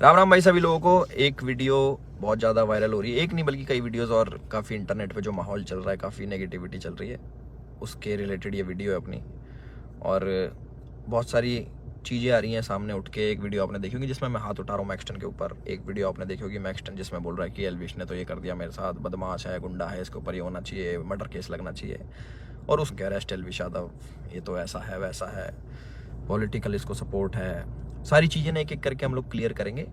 राम राम भाई सभी लोगों को। एक वीडियो बहुत ज़्यादा वायरल हो रही है, एक नहीं बल्कि कई वीडियोस, और काफ़ी इंटरनेट पे जो माहौल चल रहा है, काफ़ी नेगेटिविटी चल रही है, उसके रिलेटेड ये वीडियो है अपनी। और बहुत सारी चीज़ें आ रही हैं सामने उठ के। एक वीडियो आपने देखी होगी जिसमें मैं हाथ उठा रहा हूँ मैक्सटन के ऊपर। एक वीडियो आपने देखी होगी मैक्सटन जिसमें बोल रहा है कि एल्विश ने तो ये कर दिया मेरे साथ, बदमाश है, गुंडा है, इसके ऊपर ये होना चाहिए, मर्डर केस लगना चाहिए। और उसके अरेस्ट एल्विश यादव, ये तो ऐसा है वैसा है, पॉलिटिकल इसको सपोर्ट है। सारी चीज़ें ना एक एक करके हम लोग क्लियर करेंगे।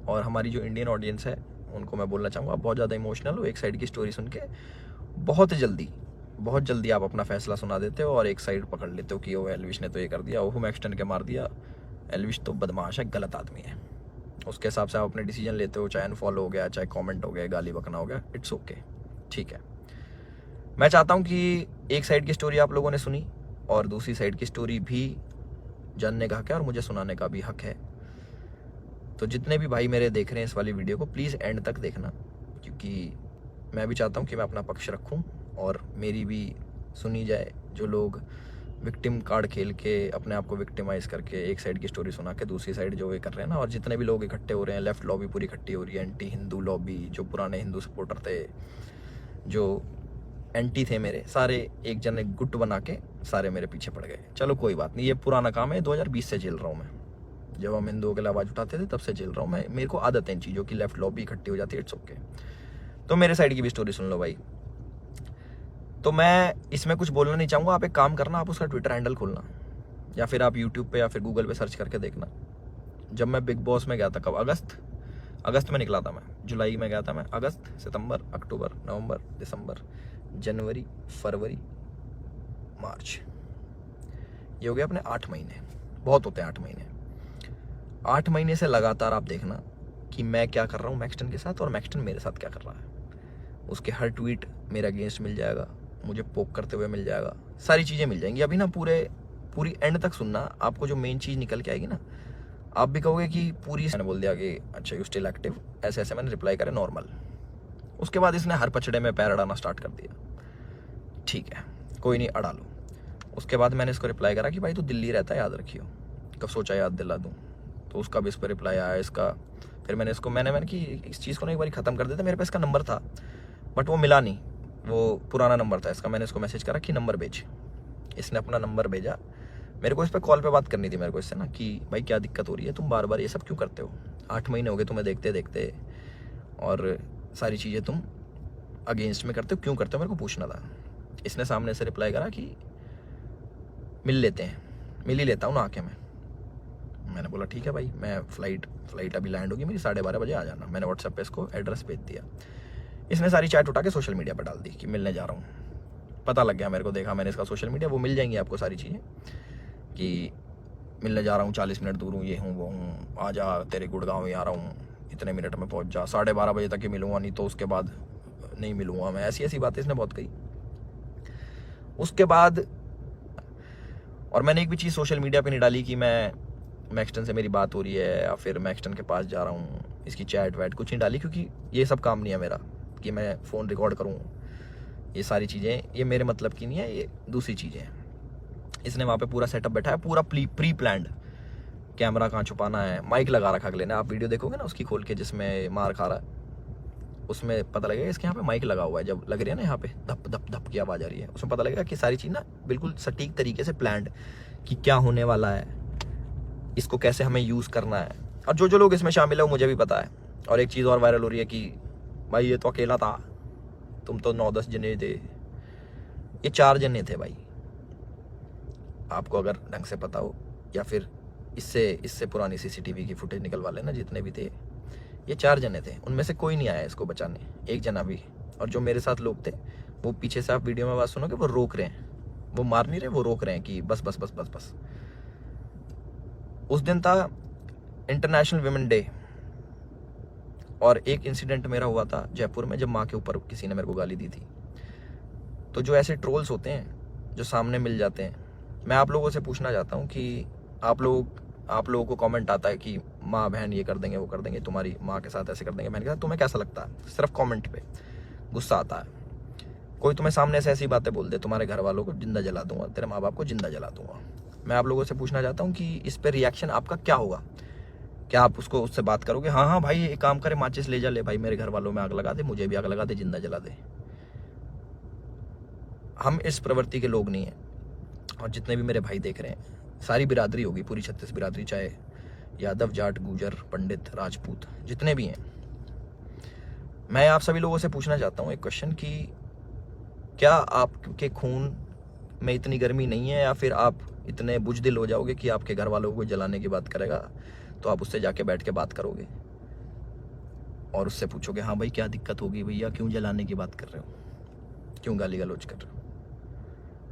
और हमारी जो इंडियन ऑडियंस है उनको मैं बोलना चाहूँगा, आप बहुत ज़्यादा इमोशनल हो। एक साइड की स्टोरी सुन के बहुत जल्दी आप अपना फैसला सुना देते हो और एक साइड पकड़ लेते हो कि ओ एल्विश ने तो ये कर दिया, ओह मैक्सटन के मार दिया, एल्विश तो बदमाश है, गलत आदमी है। उसके हिसाब से आप अपने डिसीजन लेते हो, चाहे अनफॉलो हो गया, चाहे कमेंट हो गया, गाली बकना हो गया, इट्स ओके, ठीक है। मैं चाहता हूँ कि एक साइड की स्टोरी आप लोगों ने सुनी और दूसरी साइड की स्टोरी भी जानने का हक है और मुझे सुनाने का भी हक है। तो जितने भी भाई मेरे देख रहे हैं इस वाली वीडियो को, प्लीज़ एंड तक देखना, क्योंकि मैं भी चाहता हूँ कि मैं अपना पक्ष रखूँ और मेरी भी सुनी जाए। जो लोग विक्टिम कार्ड खेल के अपने आप को विक्टिमाइज करके एक साइड की स्टोरी सुना के दूसरी साइड जो ये कर रहे हैं ना, और जितने भी लोग इकट्ठे हो रहे हैं, लेफ्ट लॉबी पूरी इकट्ठी हो रही है, एंटी हिंदू लॉबी, जो पुराने हिंदू सपोर्टर थे, जो एंटी थे मेरे, सारे एक जन एक गुट बना के सारे मेरे पीछे पड़ गए। चलो कोई बात नहीं, ये पुराना काम है, 2020 से झेल रहा हूँ मैं। जब हम हिंदुओं के लिए आवाज़ उठाते थे तब से झेल रहा हूँ मैं। मेरे को आदत है इन चीज़ों की, लेफ्ट लॉबी इकट्ठी हो जाती है, इट्स ओके। तो मेरे साइड की भी स्टोरी सुन लो भाई। तो मैं इसमें कुछ बोलना नहीं चाहूँगा। आप एक काम करना, आप उसका ट्विटर हैंडल खोलना या फिर आप यूट्यूब पे या फिर गूगल पे सर्च करके देखना। जब मैं बिग बॉस में गया था, कब, अगस्त में निकला था मैं, जुलाई में गया था मैं, अगस्त, सितंबर, अक्टूबर, नवंबर, दिसंबर, जनवरी, फरवरी, मार्च, ये हो गया अपने 8 महीने। बहुत होते हैं 8 महीने। 8 महीने से लगातार आप देखना कि मैं क्या कर रहा हूँ मैक्सटन के साथ और मैक्सटन मेरे साथ क्या कर रहा है। उसके हर ट्वीट मेरे अगेंस्ट मिल जाएगा, मुझे पोक करते हुए मिल जाएगा, सारी चीज़ें मिल जाएंगी। अभी ना पूरी एंड तक सुनना, आपको जो मेन चीज़ निकल के आएगी ना, आप भी कहोगे कि पूरी, मैंने बोल दिया कि अच्छा यू स्टिल एक्टिव, ऐसे ऐसे मैंने रिप्लाई करे नॉर्मल। उसके बाद इसने हर पचड़े में पैर अड़ाना स्टार्ट कर दिया। ठीक है, कोई नहीं, अड़ा लो। उसके बाद मैंने इसको रिप्लाई करा कि भाई तू दिल्ली रहता है, याद रखियो, कब सोचा याद दिला दूँ। तो उसका भी इस पर रिप्लाई आया इसका। फिर मैंने इसको मैंने कि इस चीज़ को ना एक बार ख़त्म कर देते। मेरे पास इसका नंबर था बट वो मिला नहीं, वो पुराना नंबर था इसका। मैंने इसको मैसेज करा कि नंबर भेज। इसने अपना नंबर भेजा। मेरे को इस पर कॉल पे बात करनी थी मेरे को इससे ना, कि भाई क्या दिक्कत हो रही है, तुम बार बार ये सब क्यों करते हो, 8 महीने हो गए तुम्हें देखते देखते, और सारी चीज़ें तुम अगेंस्ट में करते हो, क्यों करते हो, मेरे को पूछना था। इसने सामने से रिप्लाई करा कि मिल लेते हैं, मिल ही लेता हूँ ना आके मैं। मैंने बोला ठीक है भाई, मैं फ्लाइट अभी लैंड होगी मेरी, 12:30 बजे आ जाना। मैंने व्हाट्सएप पे इसको एड्रेस भेज दिया। इसने सारी चैट उठा के सोशल मीडिया पर डाल दी कि मिलने जा रहा हूँ। पता लग गया मेरे को, देखा मैंने इसका सोशल मीडिया, वो मिल जाएंगी आपको सारी चीज़ें कि मिलने जा रहा हूँ, 40 मिनट दूर हूँ, ये हूँ वो हूँ, आ जा, तेरे गुड़गांव ही आ रहा हूँ, इतने मिनट में पहुँच जा, 12:30 बजे तक ही मिलूँगा, नहीं तो उसके बाद नहीं मिलूँगा मैं। ऐसी ऐसी बातें इसने बहुत कही। उसके बाद, और मैंने एक भी चीज़ सोशल मीडिया पे नहीं डाली कि मैं मैक्सटन से मेरी बात हो रही है या फिर मैक्सटन के पास जा रहा हूँ, इसकी चैट वैट कुछ नहीं डाली, क्योंकि ये सब काम नहीं है मेरा कि मैं फ़ोन रिकॉर्ड करूँ। ये सारी चीज़ें ये मेरे मतलब की नहीं है, ये दूसरी चीज़ें हैं। इसने वहाँ पे पूरा सेटअप बैठा है, पूरा प्री प्लान्ड, कैमरा कहाँ छुपाना है, माइक लगा रखा अगले ने। आप वीडियो देखोगे ना उसकी खोल के जिसमें मार खा रहा है, उसमें पता लगेगा इसके यहाँ पे माइक लगा हुआ है। जब लग रही है ना यहाँ पे धप धप धप की आवाज़ आ रही है, उसमें पता लगेगा कि सारी चीज़ ना बिल्कुल सटीक तरीके से प्लान्ड, कि क्या होने वाला है, इसको कैसे हमें यूज़ करना है। और जो जो लोग इसमें शामिल है वो मुझे भी पता है। और एक चीज़ और वायरल हो रही है कि भाई ये तो अकेला था, तुम तो 9-10 जने थे। ये 4 जने थे भाई, आपको अगर ढंग से पता हो, या फिर इससे पुरानी सीसीटीवी की फुटेज निकलवा लेना, जितने भी थे ये 4 जने थे। उनमें से कोई नहीं आया इसको बचाने, एक जना भी। और जो मेरे साथ लोग थे वो पीछे से, आप वीडियो में बात सुनोगे, वो रोक रहे हैं, वो मार नहीं रहे, वो रोक रहे हैं कि बस बस बस बस बस। उस दिन था इंटरनेशनल विमेन डे, और एक इंसिडेंट मेरा हुआ था जयपुर में, जब माँ के ऊपर किसी ने मेरे को गाली दी थी। तो जो ऐसे ट्रोल्स होते हैं जो सामने मिल जाते हैं, मैं आप लोगों से पूछना चाहता हूँ कि आप लोगों को कमेंट आता है कि माँ बहन ये कर देंगे वो कर देंगे, तुम्हारी माँ के साथ ऐसे कर देंगे। मैंने कहा तुम्हें कैसा लगता है? सिर्फ कमेंट पे गुस्सा आता है। कोई तुम्हें सामने से ऐसी बातें बोल दे, तुम्हारे घर वालों को जिंदा जला दूंगा, तेरे माँ बाप को जिंदा जला दूंगा। मैं आप लोगों से पूछना चाहता हूँ कि इस पर रिएक्शन आपका क्या होगा? क्या आप उससे बात करोगे? हाँ हाँ भाई एक काम करे, माचिस ले जा, ले भाई मेरे घर वालों में आग लगा दे, मुझे भी आग लगा दे, जिंदा जला दे। हम इस प्रवृत्ति के लोग नहीं हैं। और जितने भी मेरे भाई देख रहे हैं, सारी बिरादरी होगी, पूरी 36 बिरादरी, चाहे यादव, जाट, गुजर, पंडित, राजपूत, जितने भी हैं, मैं आप सभी लोगों से पूछना चाहता हूँ एक क्वेश्चन कि क्या आपके खून में इतनी गर्मी नहीं है, या फिर आप इतने बुजदिल हो जाओगे कि आपके घर वालों को जलाने की बात करेगा तो आप उससे जाके बैठ के बात करोगे और उससे पूछोगे, हाँ भाई क्या दिक्कत होगी भैया, क्यों जलाने की बात कर रहे हो, क्यों गाली गलौज कर रहे हो?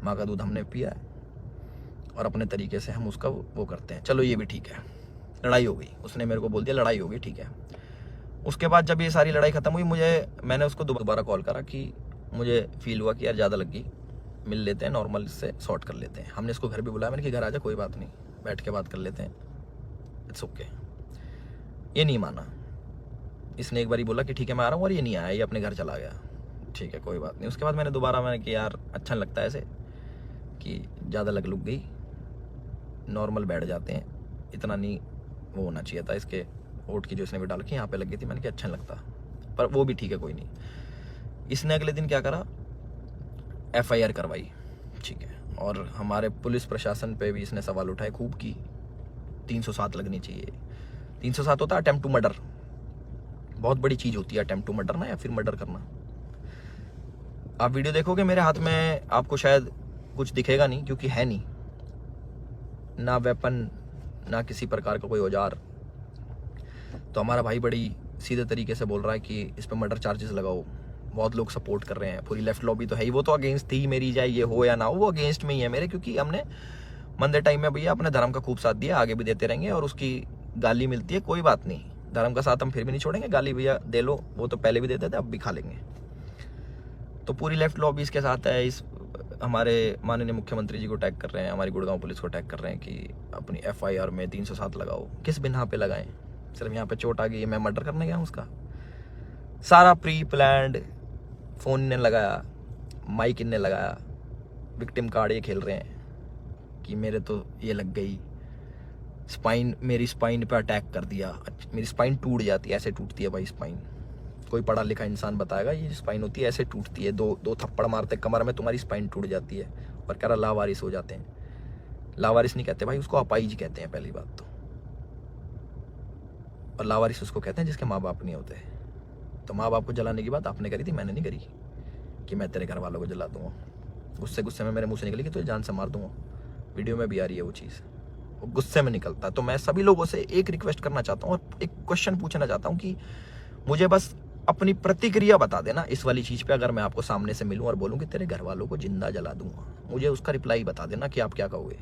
माँ का दूध हमने पिया है और अपने तरीके से हम उसका वो करते हैं। चलो ये भी ठीक है, लड़ाई हो गई, उसने मेरे को बोल दिया लड़ाई हो गई, ठीक है। उसके बाद जब ये सारी लड़ाई खत्म हुई, मैंने उसको दोबारा कॉल करा कि मुझे फील हुआ कि यार ज़्यादा लग गई, मिल लेते हैं, नॉर्मल से सॉर्ट कर लेते हैं। हमने इसको घर भी बुलाया, मैंने कि घर आ जा, कोई बात नहीं, बैठ के बात कर लेते हैं, इट्स ओके। ये नहीं माना, इसने एक बार बोला कि ठीक है मैं आ रहा हूँ, और ये नहीं आया, ये अपने घर चला गया। ठीक है कोई बात नहीं। उसके बाद मैंने कि यार अच्छा नहीं लगता ऐसे कि ज़्यादा लग लुक गई, नॉर्मल बैठ जाते हैं, इतना नहीं वो होना चाहिए था। इसके ओट की जो इसने भी डाल के यहाँ पे लग गई थी, मैंने कहा अच्छा नहीं लगता, पर वो भी ठीक है कोई नहीं। इसने अगले दिन क्या करा, FIR करवाई, ठीक है। और हमारे पुलिस प्रशासन पे भी इसने सवाल उठाए खूब की 307 लगनी चाहिए। 307 होता है अटेम्प्ट टू मर्डर, बहुत बड़ी चीज़ होती है अटेम्प्ट टू मर्डर ना, या फिर मर्डर करना। आप वीडियो देखोगे मेरे हाथ में, आपको शायद कुछ दिखेगा नहीं, क्योंकि है नहीं ना वेपन, ना किसी प्रकार का कोई औजार। तो हमारा भाई बड़ी सीधे तरीके से बोल रहा है कि इस पर मर्डर चार्जेस लगाओ। बहुत लोग सपोर्ट कर रहे हैं, पूरी लेफ्ट लॉबी तो है ही, वो तो अगेंस्ट थी मेरी, चाहे ये हो या ना हो, वो अगेंस्ट में ही है मेरे, क्योंकि हमने मंदे टाइम में भैया अपने धर्म का खूब साथ दिया, आगे भी देते रहेंगे। और उसकी गाली मिलती है, कोई बात नहीं, धर्म का साथ हम फिर भी नहीं छोड़ेंगे, गाली भैया दे लो, वो तो पहले भी देते थे, अब भी खा लेंगे। तो पूरी लेफ्ट लॉबी इसके साथ है। इस हमारे माननीय मुख्यमंत्री जी को टैग कर रहे हैं, हमारी गुड़गांव पुलिस को टैग कर रहे हैं कि अपनी FIR में 307 लगाओ। किस बिना पे लगाएं? सिर्फ यहाँ पे चोट आ गई, मैं मर्डर करने गया हूँ उसका? सारा प्री प्लान्ड, फ़ोन ने लगाया, माइक इनने लगाया, विक्टिम कार्ड ये खेल रहे हैं कि मेरे तो ये लग गई, स्पाइन, मेरी स्पाइन पे अटैक कर दिया, मेरी स्पाइन टूट जाती है, ऐसे टूटती है भाई स्पाइन। कोई पढ़ा लिखा इंसान बताएगा ये स्पाइन होती है, ऐसे टूटती है, दो थप्पड़ मारते कमर में, तुम्हारी स्पाइन टूट जाती है। और कह रहा लावारिस हो जाते हैं। लावारिस नहीं कहते भाई, उसको अपाइज कहते हैं पहली बात तो। और लावारिस उसको कहते हैं जिसके माँ बाप नहीं होते। तो माँ बाप को जलाने की बात आपने करी थी, मैंने नहीं करी कि मैं तेरे घर वालों को जला दूंगा। गुस्से में मेरे मुँह से निकली कि तुझे जान से मार दूंगा। वीडियो में भी आ रही है वो चीज़, वो गुस्से में निकलता। तो मैं सभी लोगों से एक रिक्वेस्ट करना चाहता हूँ और एक क्वेश्चन पूछना चाहता हूँ कि मुझे बस अपनी प्रतिक्रिया बता देना इस वाली चीज़ पे। अगर मैं आपको सामने से मिलूं और बोलूं कि तेरे घर वालों को जिंदा जला दूंगा, मुझे उसका रिप्लाई बता देना कि आप क्या कहोगे।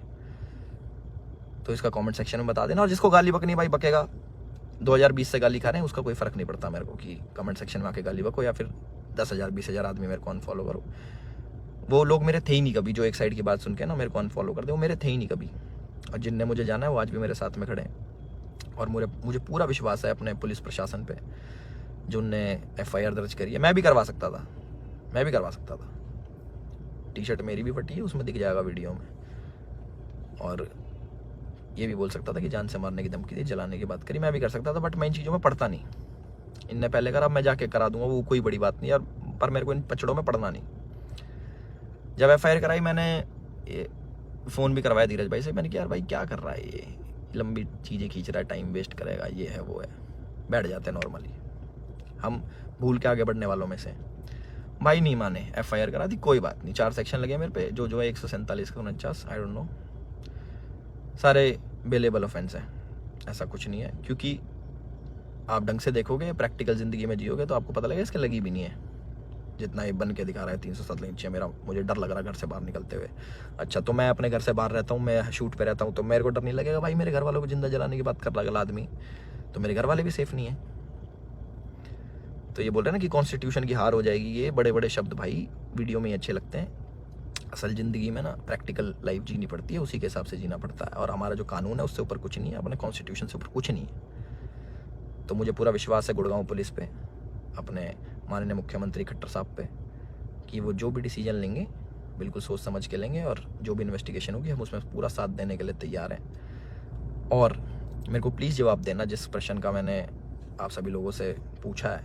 तो इसका कमेंट सेक्शन में बता देना। और जिसको गाली बकनी भाई बकेगा, 2020 से गाली खा रहे हैं, उसका कोई फर्क नहीं पड़ता मेरे को कि कमेंट सेक्शन में आके गाली बको या फिर 10,000 20,000 आदमी मेरे को अनफॉलो करो। वो लोग मेरे थे ही नहीं कभी, जो एक साइड की बात सुन के ना मेरे को अनफॉलो कर दे, वो मेरे थे ही नहीं कभी। और जिनने मुझे जाना है वो आज भी मेरे साथ में खड़े हैं। और मुझे पूरा विश्वास है अपने पुलिस प्रशासन पे, जो उनने FIR दर्ज करी है। मैं भी करवा सकता था, टी-शर्ट मेरी भी फटी है, उसमें दिख जाएगा वीडियो में। और ये भी बोल सकता था कि जान से मारने की धमकी दी, जलाने की बात करी, मैं भी कर सकता था, बट मैं इन चीज़ों में पढ़ता नहीं। इनने पहले करा, मैं जाके करा दूंगा, वो कोई बड़ी बात नहीं यार, पर मेरे को इन पचड़ों में पढ़ना नहीं। जब FIR कराई, मैंने फ़ोन भी करवाया धीरज भाई से, मैंने कहा यार भाई क्या कर रहा है ये, लंबी चीज़ें खींच रहा है, टाइम वेस्ट करेगा, ये है वो है। बैठ जाते हैं नॉर्मली, हम भूल के आगे बढ़ने वालों में से। भाई नहीं माने, FIR करा दी, कोई बात नहीं। 4 सेक्शन लगे मेरे पे, जो है 147 का 49, आई डोंट नो, सारे बेलेबल ऑफेंस है, ऐसा कुछ नहीं है। क्योंकि आप ढंग से देखोगे, प्रैक्टिकल ज़िंदगी में जियोगे तो आपको पता लगेगा इसके लगी भी नहीं है। जितना ये बन के दिखा रहा है 307 लगनी चाहिए, मुझे डर लग रहा है घर से बाहर निकलते हुए। अच्छा, तो मैं अपने घर से बाहर रहता हूँ, मैं शूट पे रहता हूँ, तो मेरे को डर नहीं लगेगा भाई मेरे घर वालों को जिंदा जलाने की बात कर रहा अगला आदमी, तो मेरे घर वाले भी सेफ नहीं है। तो ये बोल रहे हैं ना कि कॉन्स्टिट्यूशन की हार हो जाएगी, ये बड़े बड़े शब्द भाई वीडियो में ही अच्छे लगते हैं। असल ज़िंदगी में ना प्रैक्टिकल लाइफ जीनी पड़ती है, उसी के हिसाब से जीना पड़ता है। और हमारा जो कानून है उससे ऊपर कुछ नहीं है, अपने कॉन्स्टिट्यूशन से ऊपर कुछ नहीं है। तो मुझे पूरा विश्वास है गुड़गांव पुलिस पे, अपने माननीय मुख्यमंत्री खट्टर साहब पे, कि वो जो भी डिसीजन लेंगे बिल्कुल सोच समझ के लेंगे, और जो भी इन्वेस्टिगेशन होगी हम उसमें पूरा साथ देने के लिए तैयार हैं। और मेरे को प्लीज़ जवाब देना जिस प्रश्न का मैंने आप सभी लोगों से पूछा है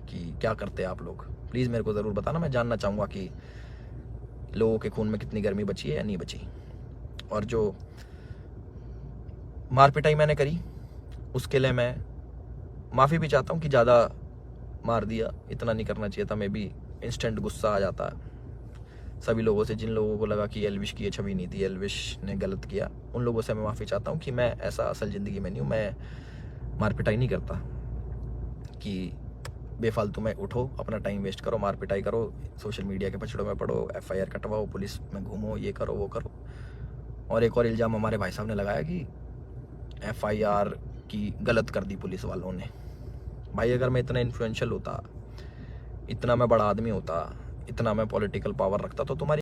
कि क्या करते हैं आप लोग। प्लीज़ मेरे को ज़रूर बताना, मैं जानना चाहूँगा कि लोगों के खून में कितनी गर्मी बची है या नहीं बची। और जो मार पिटाई मैंने करी उसके लिए मैं माफ़ी भी चाहता हूँ कि ज़्यादा मार दिया, इतना नहीं करना चाहिए था। मे बी इंस्टेंट गुस्सा आ जाता है सभी लोगों से। जिन लोगों को लगा कि एल्विश की ये छवि नहीं थी, एल्विश ने गलत किया, उन लोगों से मैं माफ़ी चाहता हूँ कि मैं ऐसा असल ज़िंदगी में नहीं हूँ। मैं मार पिटाई नहीं करता कि बेफालतू में उठो, अपना टाइम वेस्ट करो, मार पिटाई करो, सोशल मीडिया के पछड़ों में पड़ो, FIR कटवाओ, पुलिस में घूमो, ये करो वो करो। और एक और इल्ज़ाम हमारे भाई साहब ने लगाया कि FIR की गलत कर दी पुलिस वालों ने। भाई अगर मैं इतना इन्फ्लुएंशियल होता, इतना मैं बड़ा आदमी होता, इतना मैं पॉलिटिकल पावर रखता तो तुम्हारी